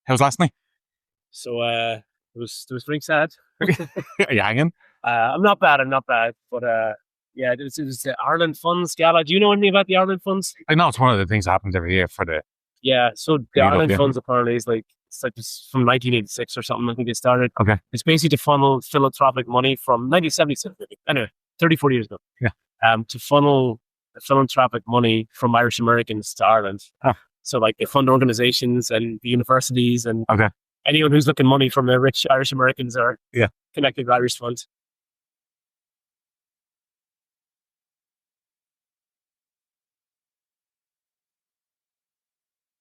How's last night? So it was pretty sad. Are you hanging? I'm not bad. But yeah, it was the Ireland Funds Gala. Do you know anything about the Ireland Funds? I know it's one of the things that happens every year for the. Yeah, so the Lead up, Ireland yeah. Funds apparently is it's from 1986 or something. I think they started. Okay. It's basically to funnel philanthropic money from 1976. Anyway, 34 years ago. Yeah. To funnel philanthropic money from Irish Americans to Ireland. Oh. So like they fund organizations and the universities and Okay. anyone who's looking money from the rich Irish Americans are connected to Irish funds.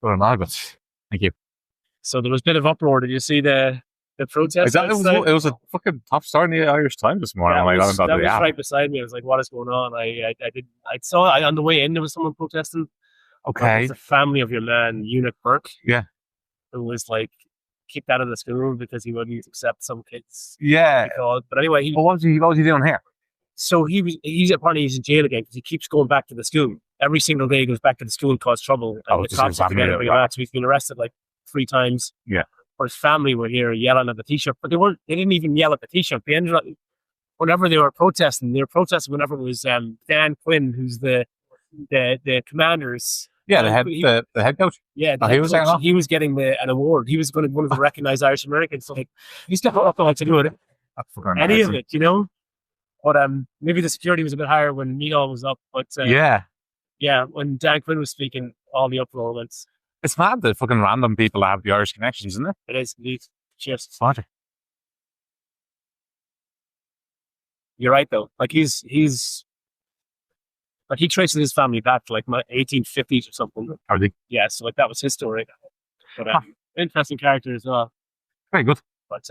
Well, Margaret. Thank you. So there was a bit of uproar. Did you see the protest? It was a fucking top story in the Irish Times this morning. Yeah, That was right beside me. I was like, "What is going on?" I saw on the way in there was someone protesting. Okay. It's the family of your man, Eunuch Burke. Yeah. Who was like kicked out of the school because he wouldn't accept some kids. Yeah. But anyway, what was he doing here? So he's apparently in jail again because he keeps going back to the school. Every single day he goes back to the school and cause trouble. And the cops have to get him. So he's been arrested like 3 times. Yeah. Or his family were here yelling at the Taoiseach, but they didn't even yell at the Taoiseach. They ended up, whenever they were protesting whenever it was Dan Quinn, who's the commanders. Yeah, the head coach. Yeah, he was getting an award. He was going to one of the recognized Irish Americans. So like, he's not allowed to do it. Any of it, you know. But maybe the security was a bit higher when Miguel was up. But when Dan Quinn was speaking, all the uproar went. It's mad that fucking random people have the Irish connections, isn't it? It is indeed. Cheers. Smarter. You're right though. Like he's like he traces his family back to like 1850s or something. Are they? Yeah, so like that was his story. But interesting character as well. Very good. But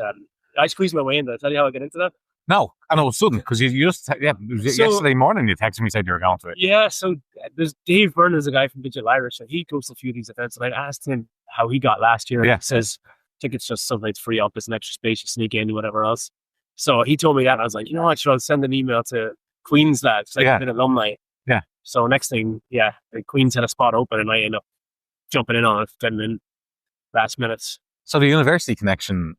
I squeezed my way in. Did I tell you how I get into that? No, I know it's sudden because you just yesterday morning you texted me said you were going to it. Yeah, so there's Dave Byrne is a guy from Digital Irish, and he goes to a few of these events, and I asked him how he got last year. And he says tickets just sometimes free up, there's an extra space, you sneak in, whatever else. So he told me that, and I was like, you know what, I'll send an email to Queen's lads, like an alumni. Yeah. So next thing, the Queen's had a spot open, and I end up jumping in on it, getting in last minutes. So the university connection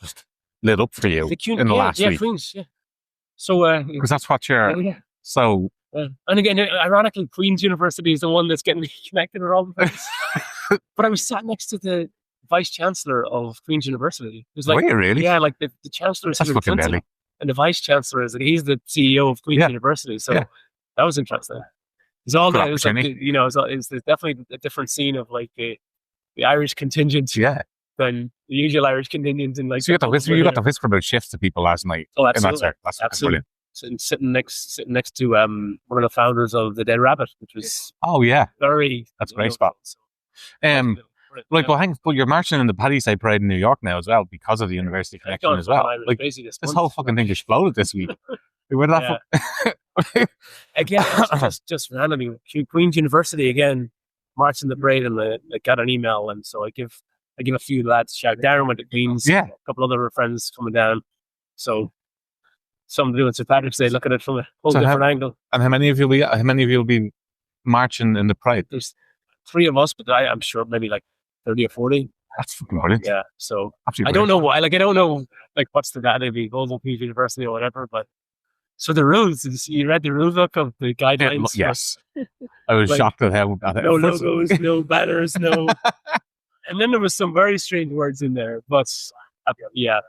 just lit up for you in the last week. Queen's, So, because that's what you're. So, and again, ironically, Queen's University is the one that's getting me connected with all the things. But I was sat next to the vice chancellor of Queen's University. It was like, were you really? Yeah, like the chancellor is fucking deadly. And the vice chancellor he's the CEO of Queen's University. So that was interesting. It's all that. It was like, it's definitely a different scene of like the Irish contingent. Yeah. Than the usual Irish contingent in like. So you got to whisper about shifts to people last night. Oh, absolutely. That's brilliant. Sitting next to one of the founders of the Dead Rabbit, which was that's a great spot. But you're marching in the Paddy's Parade in New York now as well because of the university connection as well. Like this whole fucking thing exploded this week. Where did that again? just randomly, Queen's University again marching the parade, and I got an email, and so I give a few lads a shout. Darren went to Queen's. Yeah. A couple other friends coming down. So some doing St Patrick's Day, look at it from a whole different angle. And how many of you will be marching in the parade? There's 3 of us, but I'm sure maybe like 30 or 40. That's fucking brilliant. Yeah. So absolutely I don't know why. I don't know what's the data be Golden Queen's University or whatever, but so the rules, you read the rule book of the guidelines. Yes. I was shocked at how no logos, no banners, no. And then there was some very strange words in there, but I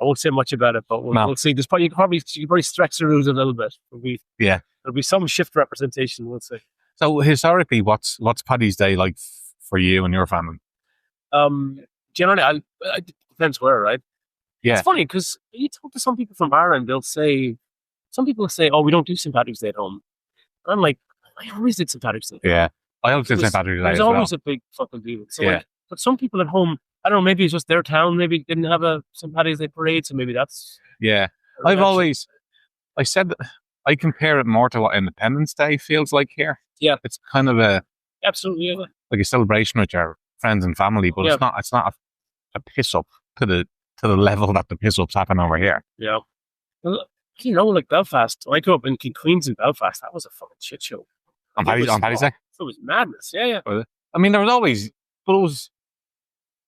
won't say much about it, but we'll see. There's you can probably stretch the rules a little bit. There'll be some shift representation, we'll see. So historically, what's Paddy's Day like for you and your family? Generally, it depends where, right? Yeah. It's funny because you talk to some people from Ireland, some people say, "Oh, we don't do St Patrick's Day at home." I'm like, I always did St Patrick's Day. Yeah. I always did St Patrick's Day. There's always a big fucking deal. So but some people at home, I don't know, maybe it's just their town, maybe didn't have a St Patrick's Day parade, so maybe that's. Yeah. I said that I compare it more to what Independence Day feels like here. Yeah. It's kind of absolutely like a celebration with your friends and family, but it's not a piss up to the level that the piss ups happen over here. Yeah. Well, like Belfast, when I grew up in Queens in Belfast, that was a fucking shit show. On Paddy's Day? It was madness, yeah. I mean, there was always, but it was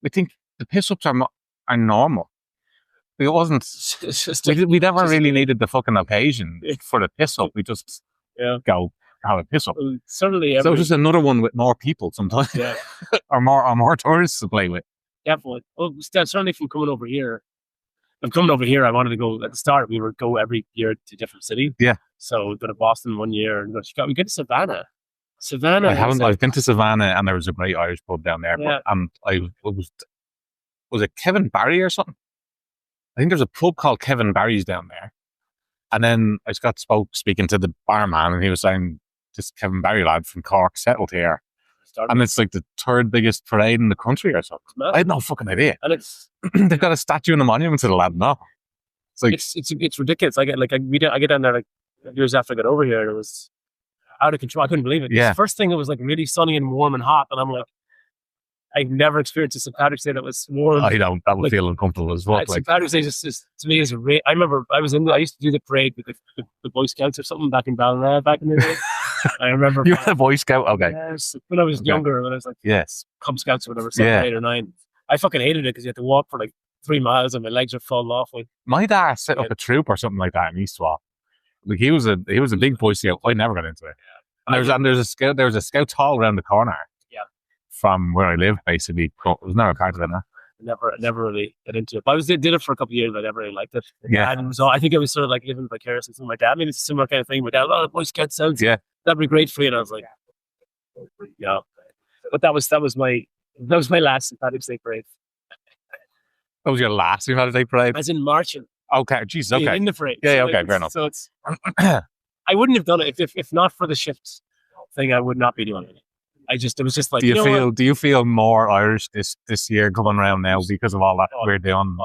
I think the piss-ups are normal. It wasn't, we never really needed the fucking occasion for the piss-up. We just go have a piss-up. Well, certainly. So just another one with more people sometimes. Yeah. or more tourists to play with. Definitely. Well, certainly from coming over here. I'm coming over here. I wanted to go at the start. We would go every year to different city. Yeah. So we go to Boston one year and we get to Savannah. Savannah. I've been to Savannah and there was a great Irish pub down there. Yeah. And was it Kevin Barry or something? I think there's a pub called Kevin Barry's down there. And then I just got speaking to the barman and he was saying, this Kevin Barry lad from Cork settled here. And it's like the third biggest parade in the country or something. I had no fucking idea. And it's they've got a statue and a monument to the lad now. It's like it's ridiculous. I get down there like years after I got over here and it was out of control. I couldn't believe it. Yeah. The first thing it was like really sunny and warm and hot, and I'm like, I've never experienced a St Patrick's Day that was warm. That would feel uncomfortable as well. St Patrick's Day just to me is a I remember I used to do the parade with the Boy Scouts or something back in Ballina back in the day. I remember you were a Boy Scout, okay? Yes, when I was younger, when I was like Cub Scouts or whatever, 7, 8 or 9. I fucking hated it because you had to walk for like 3 miles and my legs would fall off. My dad set up a troop or something like that in East Swap. Like he was a big Boy Scout. I never got into it. And there was a Scouts Hall around the corner. Yeah. From where I live, basically. It was never a part of it. Never really got into it. But I did it for a couple of years. I never really liked it. Yeah. And so I think it was sort of like living vicariously with my dad. I mean, it's a similar kind of thing. My dad, the Boy Scout sounds. Yeah. That'd be great for you. And I was like, yeah. But that was my last St Patrick's Day parade. That was your last St Patrick's Day parade? As in marching. Okay, Jesus, okay. In the parade. Yeah, so okay, fair enough. So it's, I wouldn't have done it if not for the shift thing. I would not be doing it. It was just like. Do you feel more Irish this year coming around now because of all that we're doing?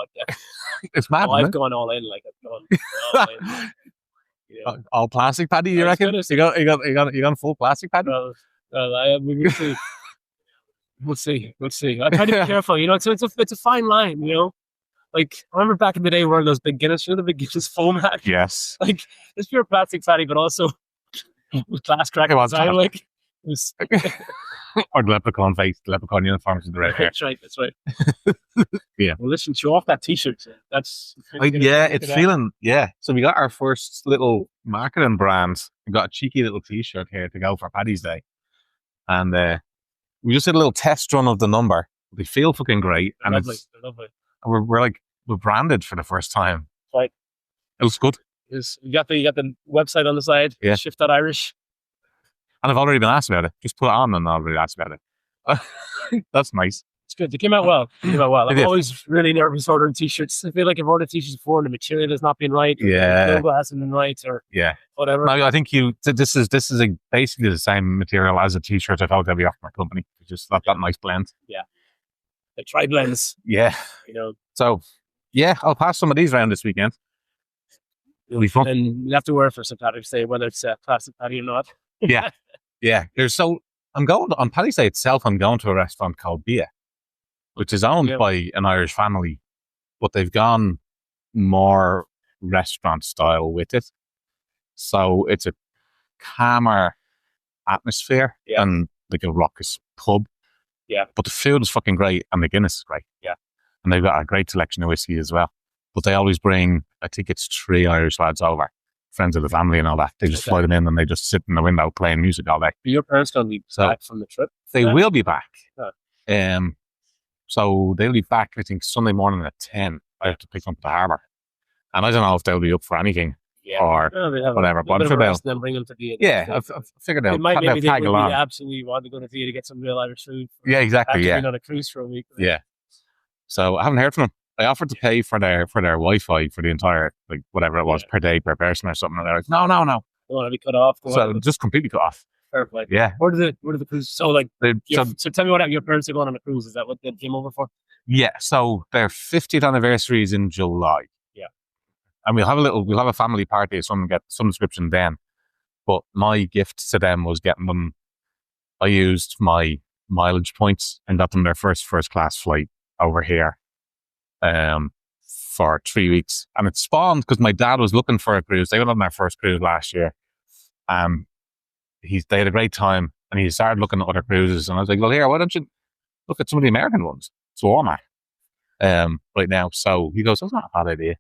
It's mad. I've gone all in. Like I've gone all in. Yeah. All plastic paddy, you reckon? You got full plastic paddy? Well, we'll see. We'll see. I try to be careful, it's a fine line, Like, I remember back in the day wearing those big Guinness, the big Guinness foam hat. Yes. Like, it's pure plastic fatty, but also with glass crackers. Or the leprechaun uniforms with the red hair. That's right. Yeah. Well, listen, show off that t-shirt. That's... it's feeling... Yeah. So we got our first little marketing brand. We got a cheeky little t-shirt here to go for Paddy's Day. And we just did a little test run of the number. They feel fucking great. They're lovely. We're branded for the first time. Right. It looks good. You got the website on the side. Yeah. Shift.Irish. And I've already been asked about it. Just put it on and I've already asked about it. That's nice. It's good. They came out well. I'm always really nervous ordering t-shirts. I feel like I've ordered t-shirts before and the material has not been right. Yeah. The logo hasn't been right or whatever. No, I think this is basically the same material as a t-shirt I thought I'd be off my company. Just that nice blend. Yeah. The tri-blends. Yeah. So, I'll pass some of these around this weekend. It'll be fun. And you have to wear it for St. Patrick's Day, whether it's plastic paddy or not. Yeah. Yeah. I'm going on Paddy's Day itself. I'm going to a restaurant called Bia, which is owned by an Irish family, but they've gone more restaurant style with it. So it's a calmer atmosphere and like a ruckus pub. Yeah. But the food is fucking great and the Guinness is great. Yeah. And they've got a great selection of whiskey as well. But they always bring, I think it's 3 Irish lads over, friends of the family and all that. They just fly them in and they just sit in the window playing music all day. Your parents going to be back from the trip? They will be back. Oh. So they'll be back, I think, Sunday morning at 10. I have to pick them up at the harbour. And I don't know if they'll be up for anything or whatever. But I'm sure they'll then bring them to the I've figured out. Maybe they absolutely want to go to the to get some real Irish food. Yeah, exactly. Being on a cruise for a week. Yeah. So I haven't heard from them. I offered to pay for their Wi-Fi for the entire, like, whatever it was per day, per person or something. And they're like, no. They want to be cut off. So just completely cut off. Perfect. Yeah. Where do the cruise? So so tell me what your parents are going on a cruise. Is that what they came over for? Yeah. So their 50th anniversary is in July. Yeah. And we'll have a family party. Someone get some description then. But my gift to them was getting them. I used my mileage points and got them their first class flight over here. For 3 weeks, and it spawned because my dad was looking for a cruise. They went on their first cruise last year. They had a great time, and he started looking at other cruises. And I was like, "Well, here, why don't you look at some of the American ones?" it's warmer right now. So he goes, that's not a bad idea.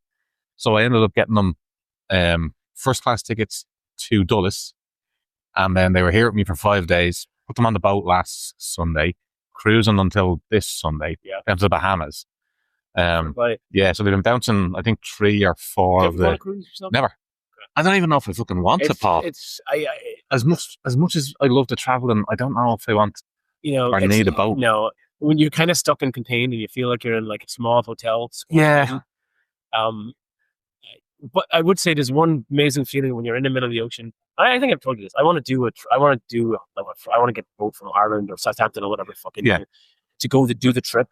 So I ended up getting them first class tickets to Dulles, and then they were here with me for 5 days. Put them on the boat last Sunday, cruising until this Sunday down to the Bahamas. Yeah, so they've been bouncing, I think 3 or 4 of the. Never. I don't even know if I fucking want to, Paul. As much as I love to travel, and I don't know if I want or need a boat. No, when you're kind of stuck and contained, and you feel like you're in like a small hotel. Yeah. But I would say there's one amazing feeling when you're in the middle of the ocean. I think I've told you this. I want to get a boat from Ireland or Southampton or whatever fucking to go to do the trip.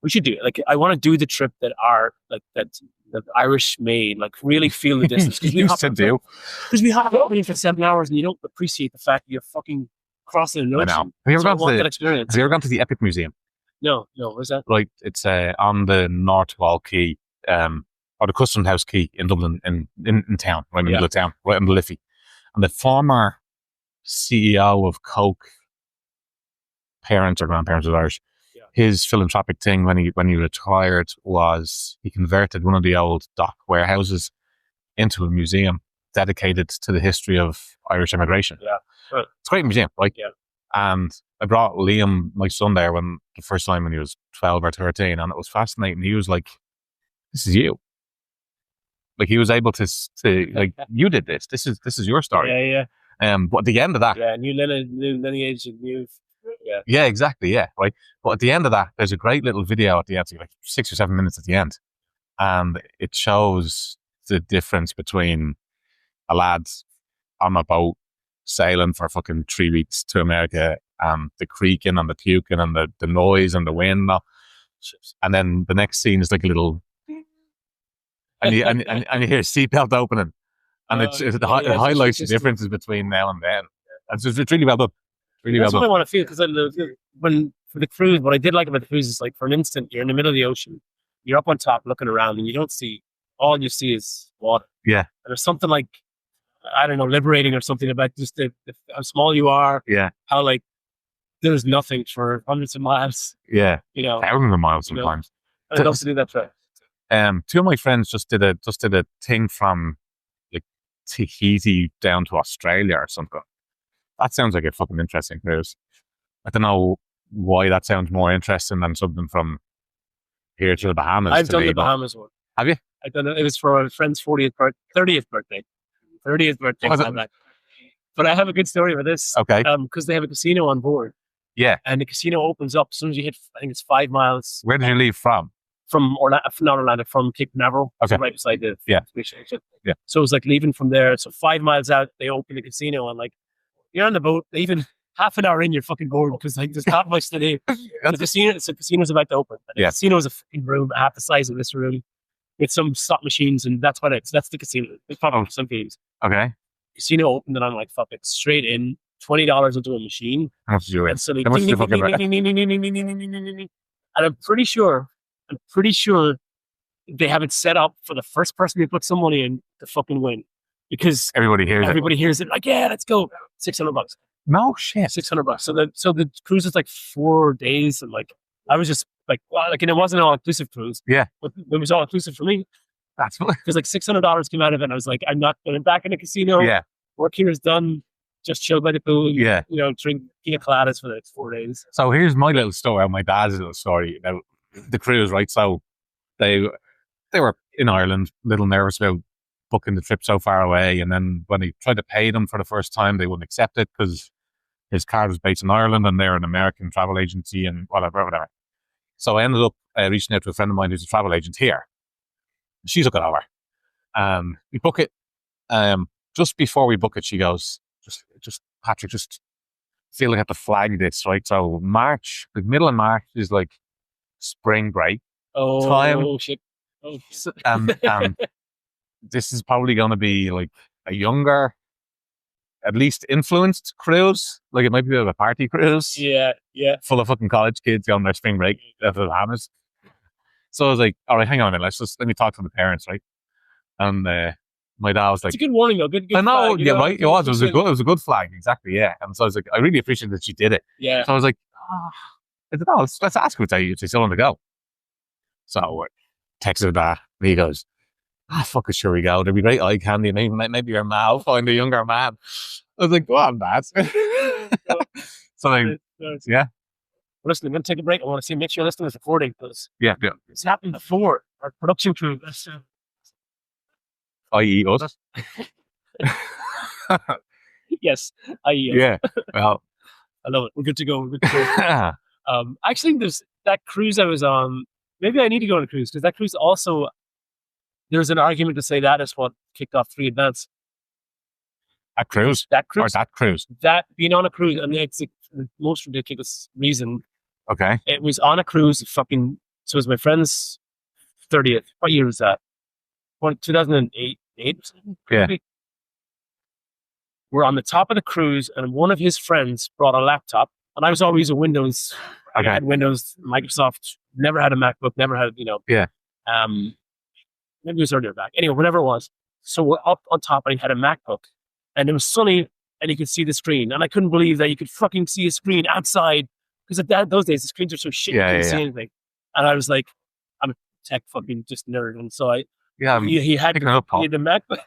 We should do it. Like, I want to do the trip that Irish made, like really feel the distance. Because we have it for 7 hours and you don't appreciate the fact that you're fucking crossing an ocean. I know. Have you ever gone to the Epic Museum? No. Where's that? Right, it's on the North Wall Quay, or the Custom House Quay in Dublin, in town, right in the middle of town, right on the Liffey. And the former CEO of Coke, parents or grandparents was Irish. His philanthropic thing when he retired was he converted one of the old dock warehouses into a museum dedicated to the history of Irish immigration. Yeah, sure. It's a great museum, right? Yeah. And I brought Liam, my son, there the first time when he was 12 or 13, and it was fascinating. He was like, "This is you." Like, he was able to like, you did this. This is your story. Yeah. But at the end of that, new lineage, new. Yeah, exactly. Yeah, right. But at the end of that, there's a great little video at the end, like 6 or 7 minutes at the end, and it shows the difference between a lad on a boat sailing for fucking 3 weeks to America, and the creaking and the puking and the noise and the wind, and then the next scene is like a little, and you hear a seatbelt opening, and it highlights the differences between now and then. It's really well done. That's what I want to feel, because for the cruise, what I did like about the cruise is, like, for an instant, you're in the middle of the ocean, you're up on top looking around, and you don't see, all you see is water. Yeah. And there's something like, I don't know, liberating or something about just how small you are. Yeah. How, like, there's nothing for hundreds of miles. Yeah. Thousands of miles sometimes. I'd love to do that trip. 2 of my friends just did a thing from like Tahiti down to Australia or something. That sounds like a fucking interesting cruise. I don't know why that sounds more interesting than something from here to the Bahamas. I've done the Bahamas one. Have you? I've done it. It was for a friend's 30th birthday. 30th birthday. But I have a good story for this. Okay. Because they have a casino on board. Yeah. And the casino opens up as soon as you hit, I think it's 5 miles. Where did you leave from? From Orlando, from Cape Canaveral. Okay. Right beside the station. Yeah. So it was like leaving from there. So 5 miles out, they open the casino, and like, you're on the boat, even half an hour in, you're fucking bored, because like there's not much to do. The casino's about to open. And the casino is a fucking room half the size of this room, with some slot machines, and that's what that's the casino. It's probably some games. Okay. Casino opened, and I'm like, fuck it, straight in, $20 into a machine. How much did you win? And so like, and I'm pretty sure they have it set up for the first person who puts some money in to fucking win. Because everybody hears it. Like, yeah, let's go. $600. No shit. $600. So the cruise is like 4 days, and like, I was just like, wow, like, and it wasn't an all inclusive cruise. Yeah, but it was all inclusive for me. That's because like $600 came out of it, and I was like, I'm not going back in the casino. Yeah, work here is done. Just chill by the pool. Yeah, drink pina coladas for the next 4 days. So here's my little story, my dad's little story about the cruise. Right, so they were in Ireland, a little nervous about booking the trip so far away, and then when he tried to pay them for the first time, they wouldn't accept it because his card was based in Ireland and they're an American travel agency and whatever. So I ended up reaching out to a friend of mine who's a travel agent here. She took it over. We book it. Just before we book it, she goes, just Patrick, just feel like I have to flag this, right? So March, the middle of March is like spring break time. Oh shit! Oh, and this is probably going to be like a younger, at least influenced cruise. Like, it might be a bit of a party cruise. Yeah. Full of fucking college kids on their spring break at the Bahamas. So I was like, all right, hang on a minute. Let me talk to the parents, right? And my dad was like, it's a good warning though. Good I know, flag, right? It was a good flag, exactly, yeah. And so I was like, I really appreciate that she did it. Yeah. So I was like, I don't know, let's ask her if they still want to go. So I texted that. And he goes, fucking sure we go. There'll be great eye candy. And maybe your ma will find a younger man. I was like, go on, Dad. So yeah. Well, listen, I'm going to take a break. I want to see, make sure you're listening to this recording because it's happened before. Our production crew. I.e. us. Yes, i.e. Yeah. Well, I love it. We're good to go. Actually, there's that cruise I was on. Maybe I need to go on a cruise because that cruise also, there's an argument to say that is what kicked off Three Advance. That cruise? That cruise. Or that cruise? That, being on a cruise, and it's the most ridiculous reason. Okay. It was on a cruise, so it was my friend's 30th. What year was that? 2008? Yeah. We're on the top of the cruise, and one of his friends brought a laptop, and I was always a Windows. Okay. I had Windows, Microsoft, never had a MacBook, never had, Yeah. Maybe it was earlier back. Anyway, whatever it was. So we're up on top, and he had a MacBook, and it was sunny, and you could see the screen, and I couldn't believe that you could fucking see a screen outside, because at those days, the screens are so shit, you couldn't see anything. And I was like, I'm a tech fucking just nerd, and so he had the MacBook.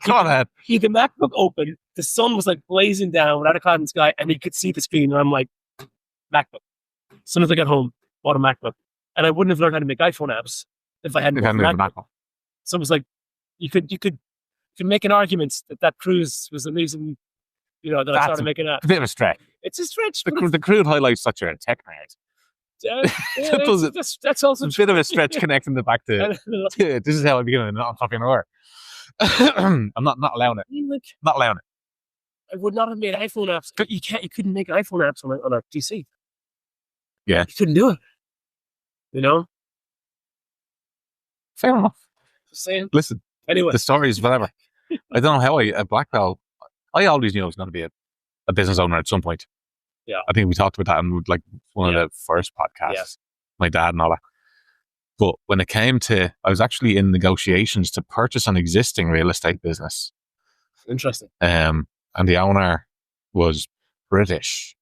Go on ahead. He had the MacBook open. The sun was like blazing down without a cloud in the sky, and he could see the screen. And I'm like, MacBook. As soon as I got home, bought a MacBook, and I wouldn't have learned how to make iPhone apps if I hadn't bought a MacBook. So it was like, you could make an argument that cruise was the reason, that I started making apps. A bit of a stretch. It's a stretch. The cruise highlights that you're a tech nerd. That's also a bit of a stretch connecting the back to this is how I became an entrepreneur. I'm not allowing it. Not allowing it. I would not have made iPhone apps. You couldn't make iPhone apps on a PC. Yeah. You couldn't do it. Fair enough. Just saying. Listen. Anyway. The story is whatever. I don't know how at Blackwell, I always knew I was going to be a business owner at some point. Yeah. I think we talked about that in one of the first podcasts. My dad and all that. But when it came to, I was actually in negotiations to purchase an existing real estate business. Interesting. And the owner was British,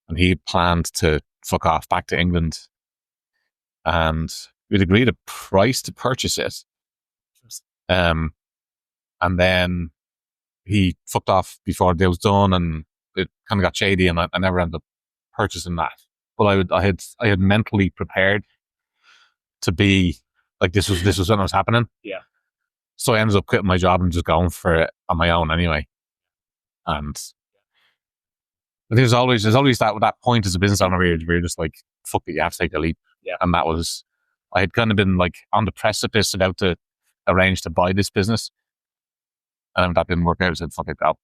and he planned to fuck off back to England. And we'd agreed a price to purchase it. And then he fucked off before the deal was done, and it kind of got shady, and I never ended up purchasing that. But I had mentally prepared to be like, this was when it was happening. Yeah. So I ended up quitting my job and just going for it on my own anyway. And there's always that point as a business owner where you're just like, fuck it, you have to take a leap. Yeah. And I had kind of been like on the precipice about to arrange to buy this business. And that didn't work out. I said, fuck it, go.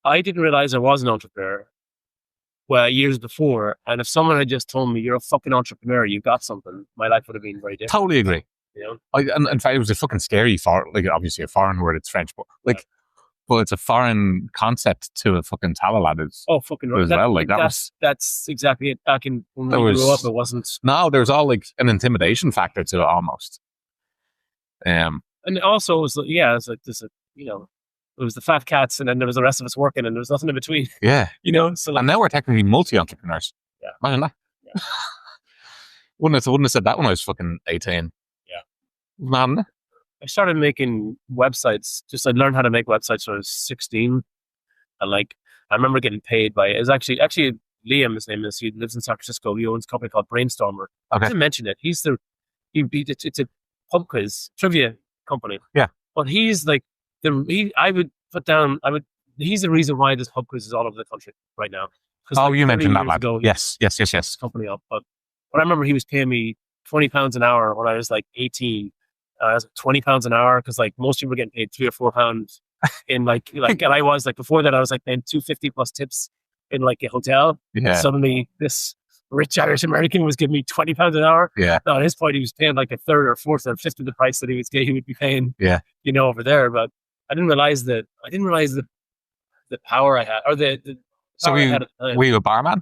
I didn't realize I was an entrepreneur years before. And if someone had just told me, you're a fucking entrepreneur, you got something, my life would have been very different. Totally agree. And in fact, it was a fucking scary, obviously a foreign word, it's French, but but it's a foreign concept to a fucking Talalad. Fucking right. As well. Like that's exactly it. Back when we grew up, it wasn't. No, there's all like an intimidation factor to it almost. And also, it was like this, it was the fat cats, and then there was the rest of us working, and there was nothing in between. Yeah. So like, and now we're technically multi-entrepreneurs. Yeah. Imagine that. Yeah. wouldn't have said that when I was fucking 18. Yeah. Man. I started making websites. I learned how to make websites when I was 16. And I remember getting paid by, it was actually Liam, his name is, he lives in San Francisco. He owns a company called Brainstormer. Okay. I didn't mention it. It's a pub quiz trivia company. Yeah. But he's like, he's the reason why this pub quiz is all over the country right now. Oh, you mentioned that, lad. Yes. Company up. But I remember he was paying me £20 an hour when I was like 18. I was like £20 an hour, because like most people were getting paid £3 or £4 in like and I was like, before that I was like paying $2.50 plus tips in like a hotel. Yeah. Suddenly this rich Irish American was giving me £20 an hour. Yeah. Now, at his point he was paying like a third or fourth or fifth of the price that he would be paying. Yeah. Over there. But I didn't realize the power I had, or the so were you a barman?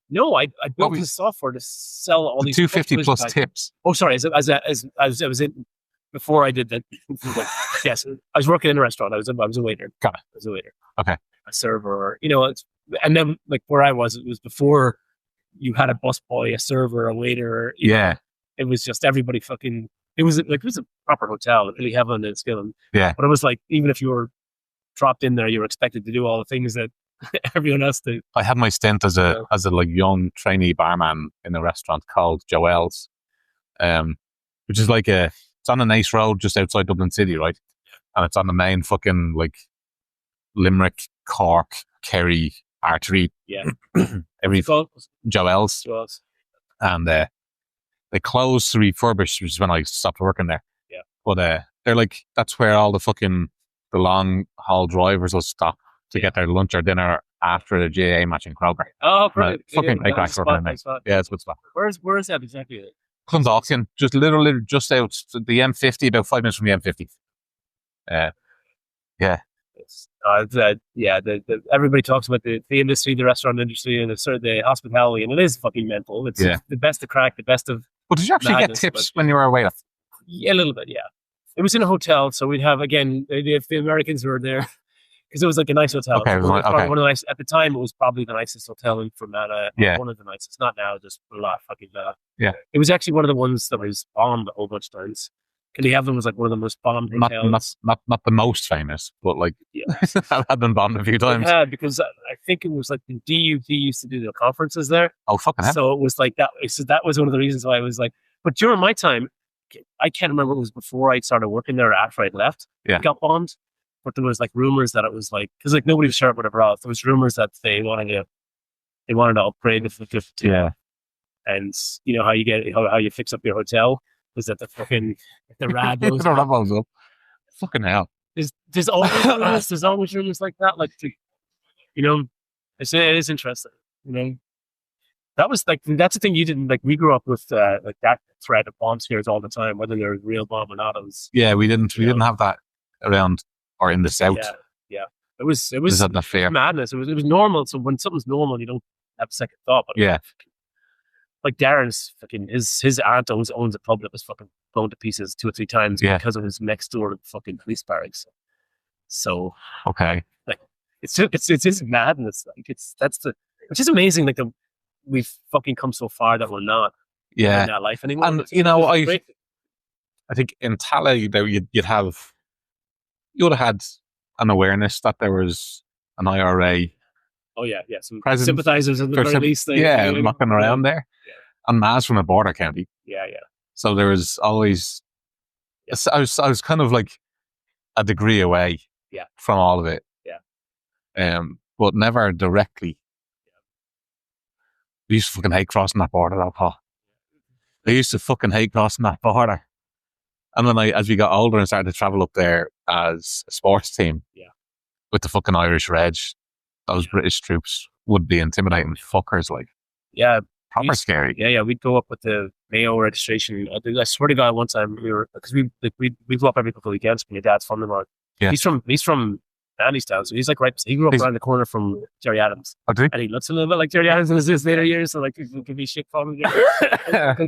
No, I built the software to sell all these $2.50 plus tips. Oh, sorry. As I was in before I did that. Yes, I was working in a restaurant. I was a waiter. Got it. I was a waiter. Okay. A server. And then like where I was, it was before you had a busboy, a server, a waiter. Yeah. it was just everybody fucking. It was a proper hotel, Killyhevlin in Enniskillen. Yeah. But it was like, even if you were dropped in there, you were expected to do all the things that everyone else did. I had my stint as a like young trainee barman in a restaurant called Joel's, which is like it's on a nice road just outside Dublin City, right? And it's on the main fucking like Limerick, Cork, Kerry artery. Yeah. Joel's. And they closed to refurbish, which is when I stopped working there. Yeah. But they're like, that's where all the long haul drivers will stop to get their lunch or dinner after the GAA match in Craic. Oh, right. Fucking great crack working in there. Yeah, it's a good spot. Where is that exactly? Clondalkin, just literally just out the M50, about 5 minutes from the M50. Yeah. Everybody talks about the industry, the restaurant industry, and the hospitality, and it is fucking mental. It's the best of crack, the best of. But did you actually get tips when you were away? Yeah, a little bit. Yeah, it was in a hotel, so we'd have again if the Americans were there, because it was like a nice hotel. Okay, so one of the nice at the time. It was probably the nicest hotel in Fermanagh. Yeah, one of the nicest. Not now, just a lot fucking bad. Yeah, it was actually one of the ones that was bombed a whole bunch of times. Killyhevlin was like one of the most bombed hotels. Not the most famous, but like I've had them bombed a few times. Yeah, because I think it was like the DUP used to do the conferences there. Oh, fucking hell. So it was like that. So that was one of the reasons why I was like. But during my time, I can't remember if it was before I started working there or after I'd left. Yeah, it got bombed. But there was like rumors that it was like, because like nobody was sure whatever else. There was rumors that they wanted to upgrade the yeah. And you know how you get how you fix up your hotel. Was that the rad goes up? Fucking hell! There's always rumors like that. Like, you know, it is interesting. You know, that was like that's the thing you didn't like. We grew up with like that threat of bomb scares all the time, whether they're real bomb or not. It was we didn't have that around or in the south. Yeah. It was not fair. Madness. It was normal. So when something's normal, you don't have a second thought. But yeah. Like Darren's fucking his aunt owns a pub that was fucking blown to pieces 2 or 3 times because of his next door fucking police barracks. So okay, like it's just madness. Like which is amazing. Like we've fucking come so far that we're not in that life anymore. And you know, I think in Tala you would have had an awareness that there was an IRA. Oh yeah, some sympathizers at the very least. Knocking around there. Yeah. And Ma's from a border county. Yeah. So there was always. I was kind of like a degree away. Yeah. From all of it. Yeah. But never directly. Yeah. We used to fucking hate crossing that border, though, Paul. They used to fucking hate crossing that border. And then as we got older and started to travel up there as a sports team. Yeah. With the fucking Irish Reg. Those British troops would be intimidating fuckers, like. Yeah. Proper scary. Yeah. We'd go up with the Mayo registration. I swear to God, one time because we go up every couple of weekends. My dad's from them. Yeah. He's from Anniestown, so he's like he grew up around the corner from Jerry Adams. Oh, did he? And he looks a little bit like Jerry Adams in his later years, so like people give me shit for him.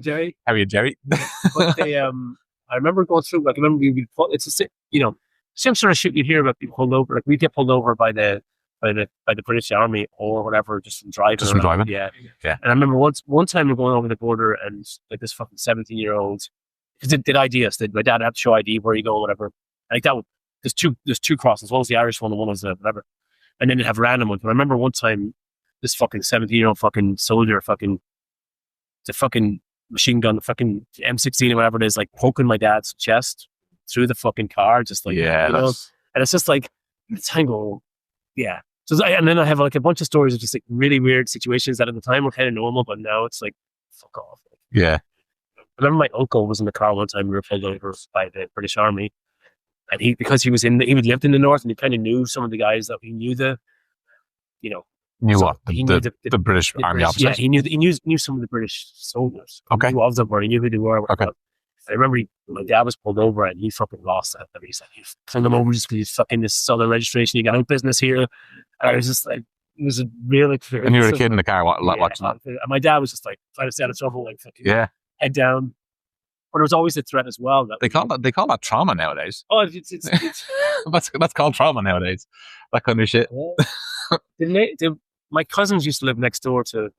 Jerry. How are you, Jerry? But I remember going through. Like I remember same sort of shit you'd hear about people pulled over. Like we'd get pulled over by the British Army or whatever, just from driving. Just from driving? Yeah. And I remember one time we're going over the border and like this fucking 17-year-old, because it did ID us. My dad had to show ID where you go, whatever. Like there's two crosses. One was the Irish one and one was the whatever. And then they have random ones. But I remember one time this fucking 17-year-old fucking soldier the fucking machine gun, the fucking M16 or whatever it is, like poking my dad's chest through the fucking car, just like, and it's just like, it's tango. Yeah. So, and then I have like a bunch of stories of just like really weird situations that at the time were kind of normal, but now it's like, fuck off. Yeah. I remember my uncle was in the car one time, we were pulled over by the British Army, and he lived in the north and he kind of knew some of the guys that he knew the British Army officers. Yeah, he knew some of the British soldiers. Okay. He knew of them, or he knew who they were. Okay. I remember my dad was pulled over and he fucking lost that. He said, "You send them over just because he's fucking this southern registration. You got no business here." And I was just like, it was a real experience. And you were a kid in the car watching that. And my dad was just like trying to stay out of trouble, like fucking head down. But there was always a threat as well. That they call that trauma nowadays. Oh, it's that's called trauma nowadays. That kind of shit. My cousins used to live next door to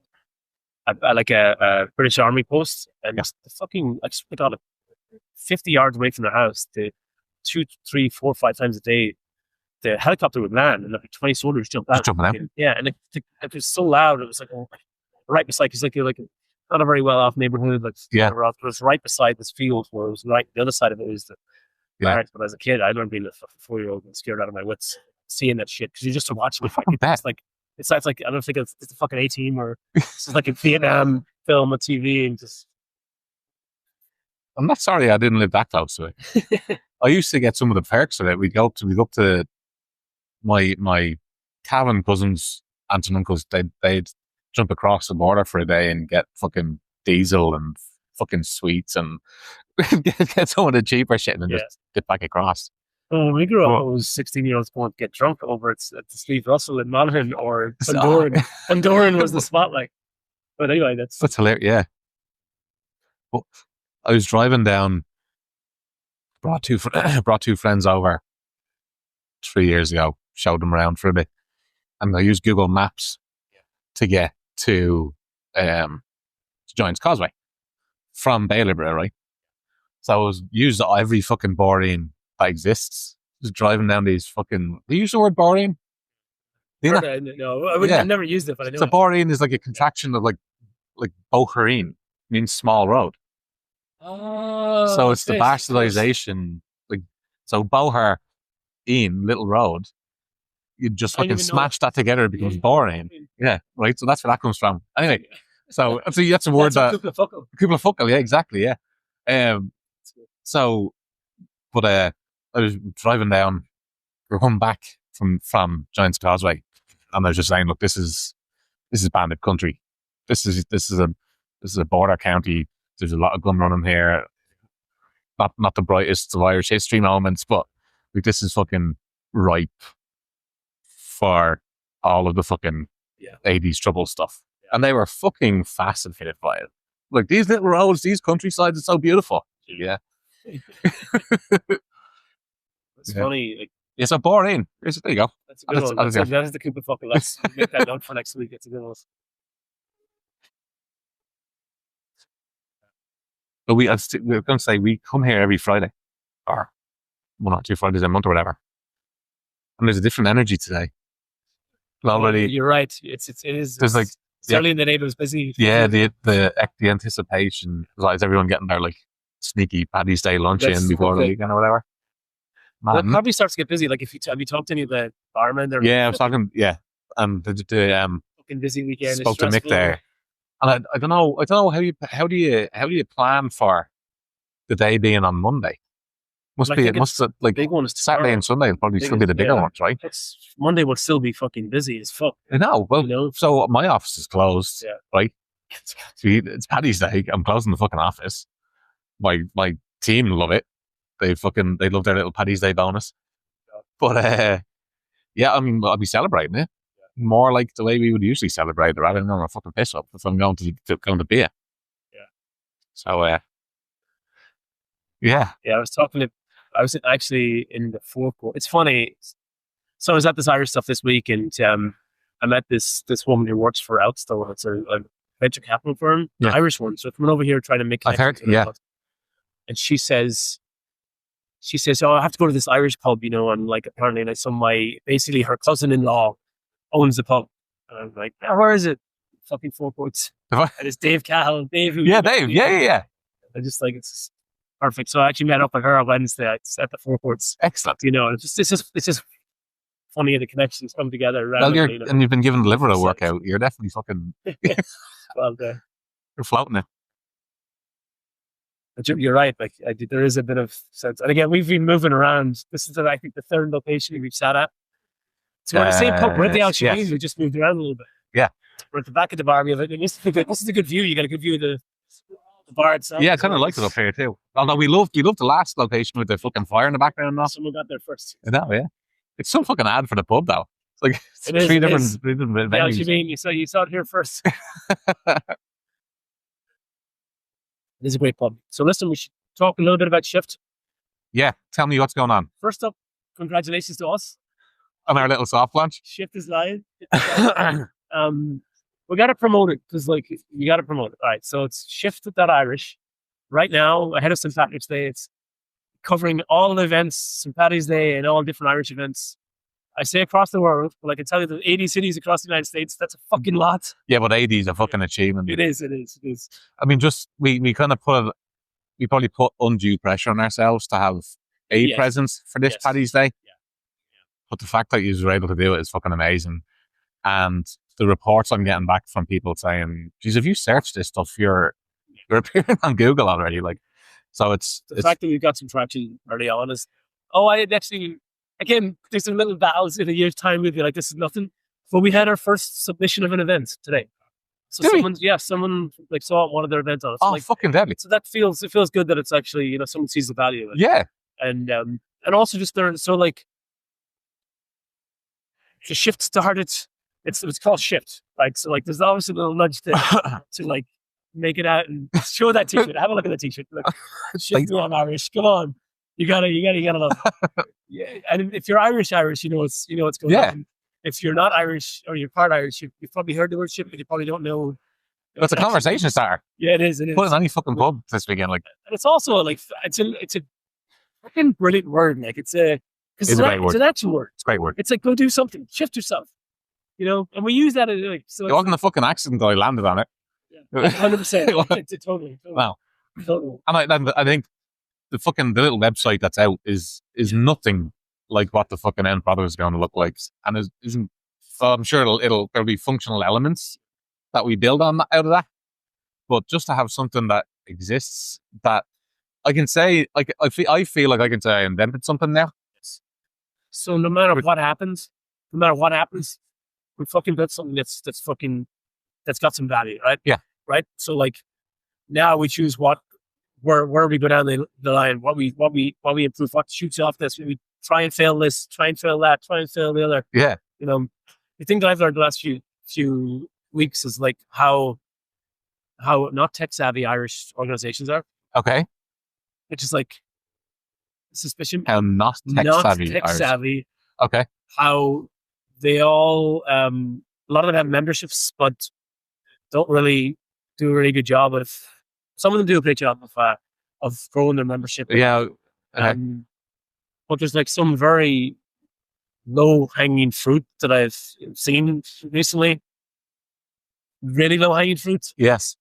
like a British Army post, and the fucking I just put on 50 yards away from their house, the 2, 3, 4, 5 times a day, the helicopter would land and like 20 soldiers jumped out. Yeah, and it was so loud. It was like right beside, because like not a very well off neighborhood. Like it was right beside this field where it was right the other side of it was the barracks. But as a kid, I remember being a 4-year-old and scared out of my wits seeing that shit because you're just watching it. It's like it sounds like I don't think it's a fucking A-Team or it's like a Vietnam film on TV and just. I'm not sorry I didn't live that close to it. I used to get some of the perks of it. We'd go up to my Cavan cousins, aunts and uncles. They'd jump across the border for a day and get fucking diesel and fucking sweets and get some of the cheaper shit and just get back across. Well, when we grew up, it was 16-year-olds going to get drunk over at the Steve Russell in Monaghan or Bundoran. Bundoran was the spotlight. But anyway, that's hilarious. Yeah. Well, I was driving down, brought two friends over 3 years ago, showed them around for a bit, and I used Google Maps to get to Giant's Causeway from Bailieborough, right? So I was used every fucking boring that exists. Just driving down these fucking. Do you use the word boring? No, I've never used it, but I know. So boring is like a contraction of like Bohereen, means small road. Oh, so it's the bastardization, like so Boher in Little Road. You just fucking smash that together, it becomes boring. Yeah, right. So that's where that comes from. Anyway, so that's a word that Kuplafuckle, yeah, exactly, yeah. So, but I was driving down. We're coming back from Giant's Causeway, and I was just saying, look, this is bandit country. This is a border county. There's a lot of gun running here. Not the brightest of Irish history moments, but like this is fucking ripe for all of the fucking 80s trouble stuff. Yeah. And they were fucking fascinated by it. Like these little roads, these countrysides are so beautiful. Yeah. It's funny. Like, yeah, so boring. There you go. That's a good one. That is the Cooper fucking. Let's make that note for next week. It's a good one. But we're going to say we come here every Friday, or 1 or 2 Fridays a month or whatever. And there's a different energy today. Already, you're right. It is. There's like certainly in the neighbours busy. Yeah, the anticipation. Is everyone getting their like sneaky Paddy's Day lunch in before the weekend or whatever? Well, it probably starts to get busy. Like have you talked to any of the barmen? Yeah, I was talking. Yeah, and the fucking busy weekend. Spoke to Mick there. And I don't know how do you plan for the day being on Monday? big one is Saturday and Sunday will probably still be the bigger ones, right? Monday will still be fucking busy as fuck. I know. Well, so my office is closed, right? It's Paddy's Day. I'm closing the fucking office. My team love it. They love their little Paddy's Day bonus. But yeah, I mean, I'll be celebrating it. More like the way we would usually celebrate it, rather than on a fucking piss up if I'm going to beer. Yeah. So yeah. I was actually in the forecourt. It's funny. So I was at this Irish stuff this week, and I met this woman who works for Outstone. It's a venture capital firm, an Irish one. So coming over here trying to make connections. I've heard, And she says, oh, I have to go to this Irish pub, and like apparently, like basically her cousin-in-law owns the pub. And I'm like, where is it? Fucking forecourts. And it's Dave Cahill. Dave. Dave. Yeah. I just like, it's perfect. So I actually met up with her on Wednesday at the forecourts. Excellent. It's just funny the connections come together. Well, and you've been given the liver a workout. You're definitely fucking. Well, you're floating it. You're right. Like there is a bit of sense. And again, we've been moving around. This is, I think, the third location we've sat at. So we're at the same pub. We're at the Shebeen. We just moved around a little bit. Yeah. We're at the back of the bar. This is a good view. You got a good view of the bar itself. Yeah, I kind of like it up here too. Although we loved the last location with the fucking fire in the background. Now someone got there first. I know, yeah. It's some fucking ad for the pub though. It's like three different venues. Yeah, you saw it here first. It is a great pub. So listen, we should talk a little bit about Shift. Yeah, tell me what's going on. First up, congratulations to us on our little soft launch. Shift is live. We got to promote it because, like, you got to promote it. All right. So it's shift.Irish. Right now, ahead of St. Patrick's Day, it's covering all the events, St. Paddy's Day, and all different Irish events. I say across the world, but I can tell you that 80 cities across the United States, that's a fucking lot. Yeah, but 80 is a fucking achievement. It is. I mean, just, we kind of we probably put undue pressure on ourselves to have a presence for this Paddy's Day. Yeah. But the fact that you were able to do it is fucking amazing. And the reports I'm getting back from people saying, geez, if you search this stuff, you're appearing on Google already. Like, so it's the fact that we've got some traction early on is, I had actually, again, there's some little battles in a year's time with you, like, this is nothing. But we had our first submission of an event today. So someone like saw one of their events on it. So, like, fucking deadly. So it feels good that it's actually, someone sees the value of it. Yeah. And also just there, so like the shift started, it's called Shift, right? So like there's obviously a little nudge to like make it out and show that t-shirt. Have a look at the t-shirt. Like, shift on Irish. Come on. You gotta love it. Yeah. And if you're Irish, you know what's going on. If you're not Irish or you're part Irish, you've probably heard the word shift, but you probably don't know. It's a conversation starter. Yeah, it is. Put it in any fucking pub this weekend. Like, and it's also like it's a fucking brilliant word. Like it's a great word. It's an action word. It's a great word. It's like, go do something, shift yourself, and we use that as like, so it wasn't a fucking accident that I landed on it. 100%. Totally. Wow. Totally. And I think the little website that's out is nothing like what the fucking end product is going to look like, and isn't. So I'm sure there'll be functional elements that we build on out of that, but just to have something that exists that I can say, like, I feel like I can say I invented something now. So no matter what happens, we fucking built something that's got some value, right? Yeah. Right. So like now we choose where we go down the line, what we improve, what shoots off this. We try and fail this, try and fail that, try and fail the other. Yeah. The thing that I've learned the last few weeks is like how not tech savvy Irish organizations are. Okay. Which is like suspicion. How not tech savvy. Okay. How they all a lot of them have memberships, but don't really do a really good job of. Some of them do a great job of growing their membership. Yeah. Okay. But there's like some very low hanging fruit that I've seen recently. Really low hanging fruit. Yes.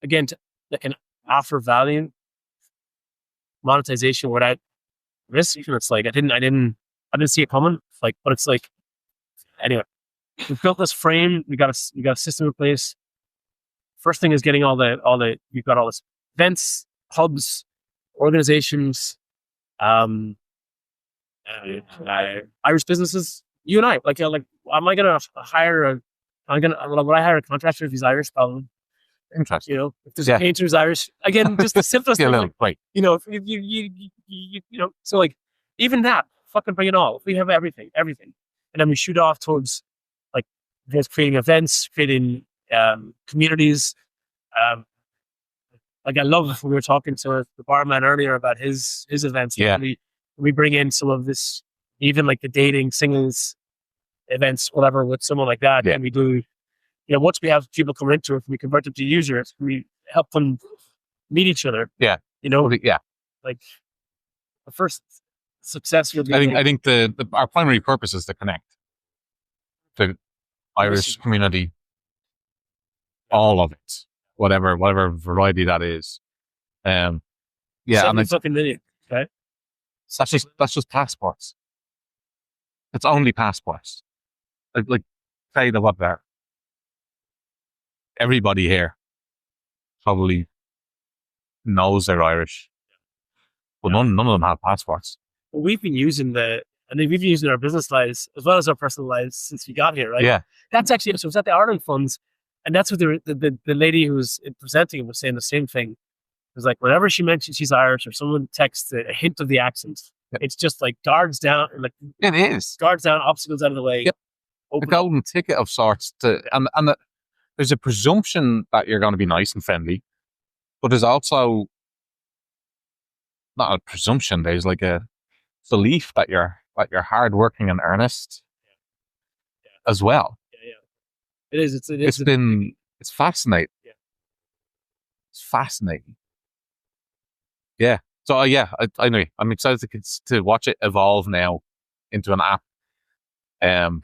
Again, that can offer value, monetization without risk. And it's like I didn't see it coming. Like, but it's like, anyway, we built this frame. We got a system in place. First thing is getting we've got all this events, hubs, organizations, Irish businesses. You and I, like, am I gonna hire would I hire a contractor if he's Irish? Probably. Interesting. If there's a painter who's Irish, again, just the simplest thing. Like, right. If you so like even that, fucking bring it all. If we have everything, and then we shoot off towards like just creating events, creating communities. Like I love when we were talking to the barman earlier about his events. Yeah. We bring in some of this, even like the dating singles events, whatever, with someone like that. Yeah. And we do, once we have people come into it, we convert them to users, we help them meet each other. Yeah. Yeah. Like the first success will be. I think our primary purpose is to connect the Irish community, all of it, whatever variety that is. And fucking million, okay? That's just passports. It's only passports. Like say the what there. Everybody here probably knows they're Irish, but none of them have passports. Well, we've been using we've been using our business lives as well as our personal lives since we got here, right? Yeah. That's actually, so it was at the Ireland Funds, and that's what the lady who was presenting was saying the same thing. It was like, whenever she mentioned she's Irish or someone texts a hint of the accent, it's just like guards down, like it is guards down, obstacles out of the way. Yep. A golden ticket of sorts and there's a presumption that you're going to be nice and friendly, but there's also not a presumption. There's like a belief that you're hardworking and earnest as well. It is. It's fascinating. Yeah. It's fascinating. Yeah. So I know. I'm excited to watch it evolve now into an app. I'm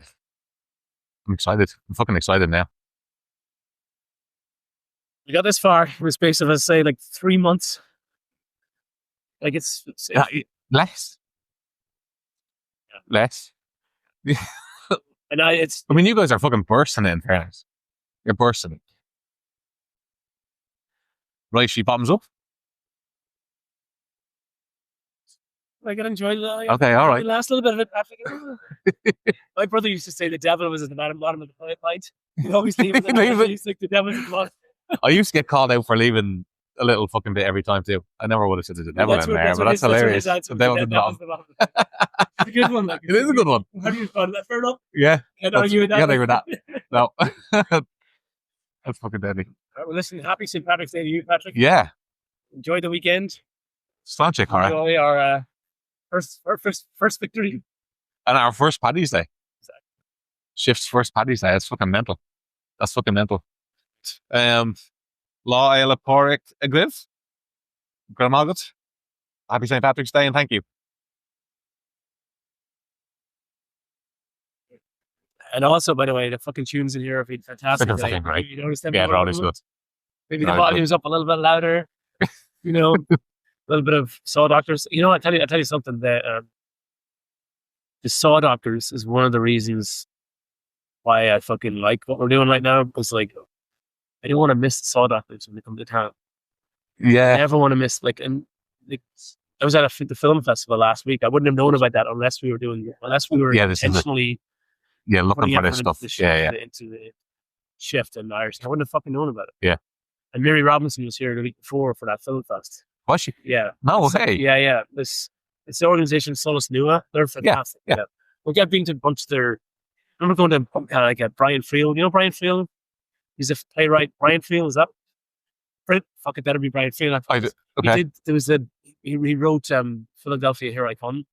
excited. I'm fucking excited now. We got this far in the space of, let's say, like 3 months. Like it's Less. Less. and I mean, you guys are fucking bursting it, in fairness. You're bursting it. Right, she bottoms up. I can enjoy it. Okay, all right. The last little bit of it. My brother used to say the devil was at the bottom of the pint. He'd always leave it. He's like, the devil's at the bottom. I used to get called out for leaving a little fucking bit every time too. I never would have said the devil in there, but that's hilarious. The devil's at the bottom. It's a good one. Like, it is a good one. How do you find that? Fair enough. Yeah. Can't argue with that. Can't argue with that. No. That's fucking deadly. All right, well, listen, happy St. Patrick's Day to you, Patrick. Yeah. Enjoy the weekend. Slanchic, all right. Enjoy our first victory. And our first Paddy's Day. Exactly. Shift's first Paddy's Day. That's fucking mental. That's fucking mental. Law Eile Porrick Agriv. Gramagat. Happy St. Patrick's Day and thank you. And also, by the way, the fucking tunes in here have been fantastic. They're fucking great. You noticed them? Yeah, they're always good. Maybe the volume's up a little bit louder. You know, a little bit of Saw Doctors. You know, I tell you something. The Saw Doctors is one of the reasons why I fucking like what we're doing right now. Because like, I don't want to miss the Saw Doctors when they come to town. Yeah. I never want to miss I was at the film festival last week. I wouldn't have known about that unless we were intentionally. Yeah, looking for this stuff. Into the shift and Irish. I wouldn't have fucking known about it. Yeah. And Mary Robinson was here the week before for that film fest. Was she? Yeah. No way. Yeah. It's the organization Solus Nua. They're fantastic. Yeah. We get being to a bunch of their. I remember going to Brian Friel. You know Brian Friel? He's a playwright. Brian Friel, is that? Fuck, it better be Brian Friel. Okay. He wrote Philadelphia Here I Come.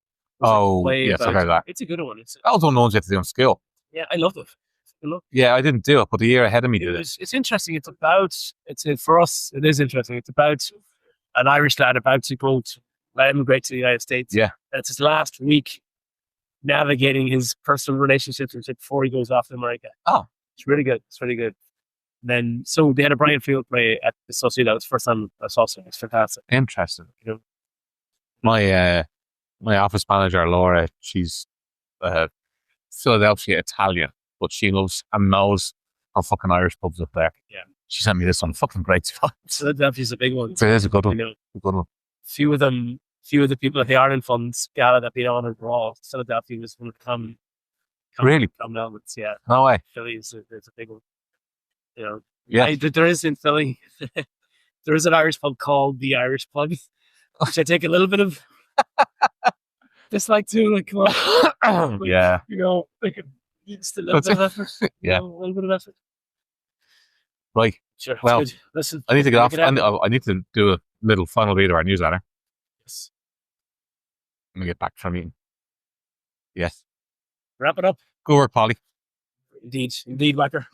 Oh, yes, okay, that. It's a good one. I was one of the ones you had to do in school. Yeah, I loved it. Yeah, I didn't do it, but the year ahead of me did it. It's interesting. For us, it is interesting. It's about an Irish lad about to emigrate to the United States. Yeah. And it's his last week navigating his personal relationships before he goes off to America. Oh. It's really good. Then, so they had a Brian Field play at the Associate. That was the first time I saw it. It's fantastic. Interesting. You know? My office manager, Laura, she's Philadelphia Italian, but she loves and knows our fucking Irish pubs up there. Yeah. She sent me this one. Fucking great spot. Philadelphia's a big one. It is a good one. You know, a good one. Few of the people at the Ireland Funds Gala that been on are all Philadelphia was going to come really? Come down with, yeah. No way. Philly is a big one. You know, yeah. There is in Philly, there is an Irish pub called the Irish Plug, which I take a little bit of dislike to. Like, come on, like, yeah, you know, like just a little bit of effort. Yeah, a little bit of effort. Right. Sure. Well, listen, I need to get off. I need to do a little final read of our newsletter. Yes. Let me get back from you. Yes. Wrap it up. Good work, Polly. Indeed, Wacker.